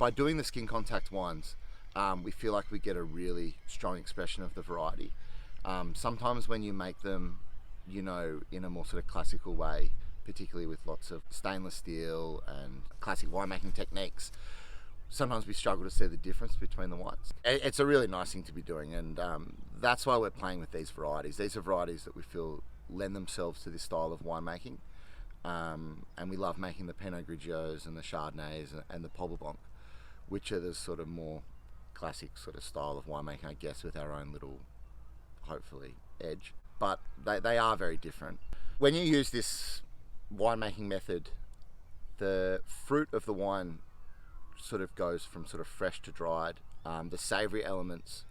by doing the skin contact wines, we feel like we get a really strong expression of the variety. Sometimes when you make them, in a more sort of classical way, particularly with lots of stainless steel and classic winemaking techniques, sometimes we struggle to see the difference between the wines. It's a really nice thing to be doing, and that's why we're playing with these varieties. These are varieties that we feel lend themselves to this style of winemaking, and we love making the Pinot Grigios and the Chardonnays and the Pobl Blanc, which are the sort of more classic sort of style of winemaking, I guess, with our own little, hopefully, edge. But they are very different. When you use this winemaking method, the fruit of the wine sort of goes from sort of fresh to dried. The savoury elements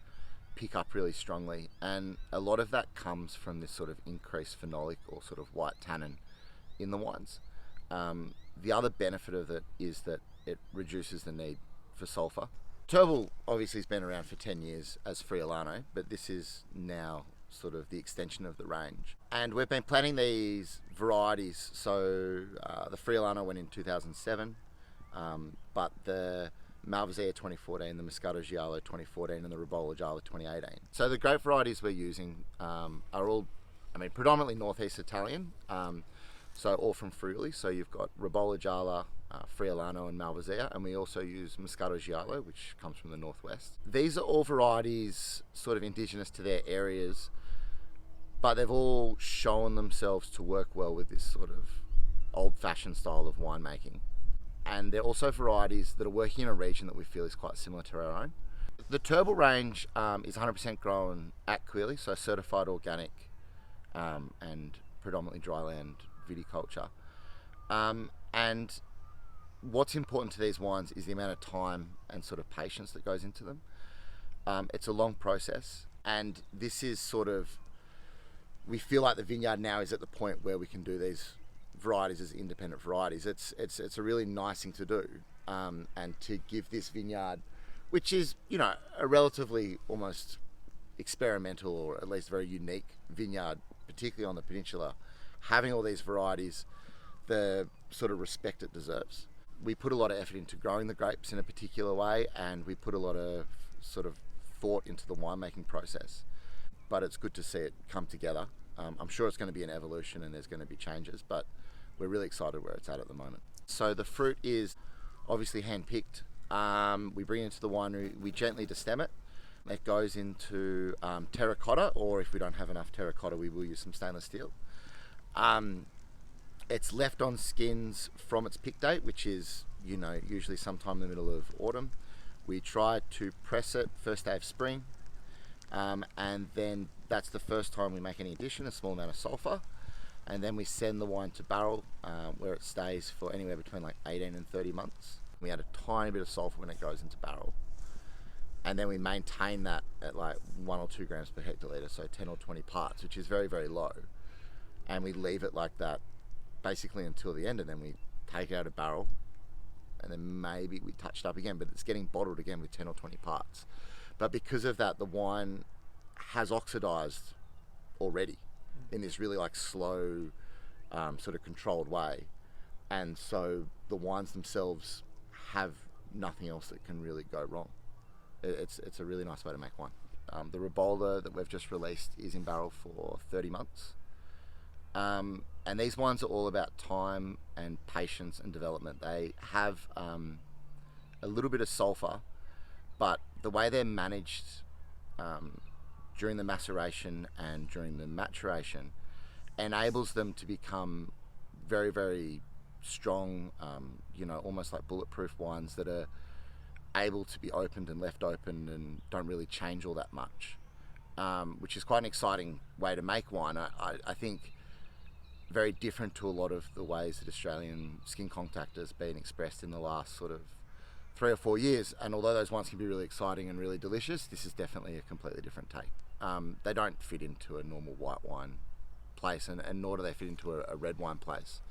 pick up really strongly, and a lot of that comes from this sort of increased phenolic or sort of white tannin in the wines. The other benefit of it is that it reduces the need for sulphur. Turbul obviously has been around for 10 years as Friulano, but this is now sort of the extension of the range. And we've been planting these varieties, so the Friulano went in 2007, but the Malvasia 2014, the Moscato Giallo 2014, and the Ribolla Giallo 2018. So the grape varieties we're using are all, predominantly northeast Italian, so all from Friuli. So you've got Ribolla Giallo, Friulano and Malvasia, and we also use Moscato Giallo, which comes from the northwest. These are all varieties sort of indigenous to their areas, but they've all shown themselves to work well with this sort of old-fashioned style of winemaking. And they're also varieties that are working in a region that we feel is quite similar to our own. The Turbul range is 100% grown at Quealy, so certified organic and predominantly dryland viticulture. And what's important to these wines is the amount of time and sort of patience that goes into them. It's a long process, and this is sort of, we feel like the vineyard now is at the point where we can do these varieties as independent varieties. It's a really nice thing to do, and to give this vineyard, which is a relatively almost experimental or at least very unique vineyard, particularly on the peninsula, having all these varieties, the sort of respect it deserves. We put a lot of effort into growing the grapes in a particular way, and we put a lot of sort of thought into the winemaking process, but it's good to see it come together. I'm sure it's going to be an evolution and there's going to be changes, but we're really excited where it's at the moment. So the fruit is obviously hand-picked. We bring it into the winery, we gently destem it. It goes into terracotta, or if we don't have enough terracotta, we will use some stainless steel. It's left on skins from its pick date, which is, usually sometime in the middle of autumn. We try to press it first day of spring, and then that's the first time we make any addition, a small amount of sulphur. And then we send the wine to barrel, where it stays for anywhere between like 18 and 30 months. We add a tiny bit of sulphur when it goes into barrel. And then we maintain that at like 1 or 2 grams per hectolitre, so 10 or 20 parts, which is very, very low. And we leave it like that basically until the end, and then we take it out of barrel, and then maybe we touch it up again, but it's getting bottled again with 10 or 20 parts. But because of that, the wine has oxidized already in this really like slow, sort of controlled way. And so the wines themselves have nothing else that can really go wrong. It's a really nice way to make wine. The Ribolla that we've just released is in barrel for 30 months. And these wines are all about time and patience and development. They have a little bit of sulphur, but the way they're managed during the maceration and during the maturation enables them to become very, very strong, almost like bulletproof wines that are able to be opened and left open and don't really change all that much, which is quite an exciting way to make wine. I think very different to a lot of the ways that Australian skin contact has been expressed in the last sort of 3 or 4 years. And although those wines can be really exciting and really delicious, this is definitely a completely different take. They don't fit into a normal white wine place, and nor do they fit into a red wine place.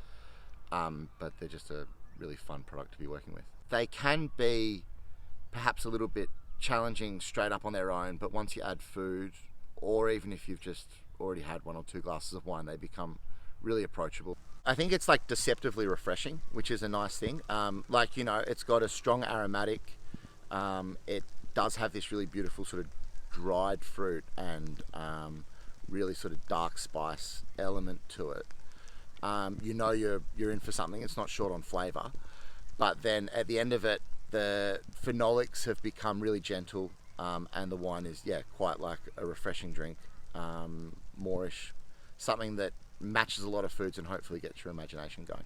But they're just a really fun product to be working with. They can be perhaps a little bit challenging straight up on their own, but once you add food, or even if you've just already had 1 or 2 glasses of wine, they become really approachable. I think it's like deceptively refreshing, which is a nice thing. Like, you know, it's got a strong aromatic. It does have this really beautiful sort of dried fruit and really sort of dark spice element to it. You know you're in for something. It's not short on flavour, but then at the end of it, the phenolics have become really gentle, and the wine is quite like a refreshing drink, moreish, something that matches a lot of foods and hopefully gets your imagination going.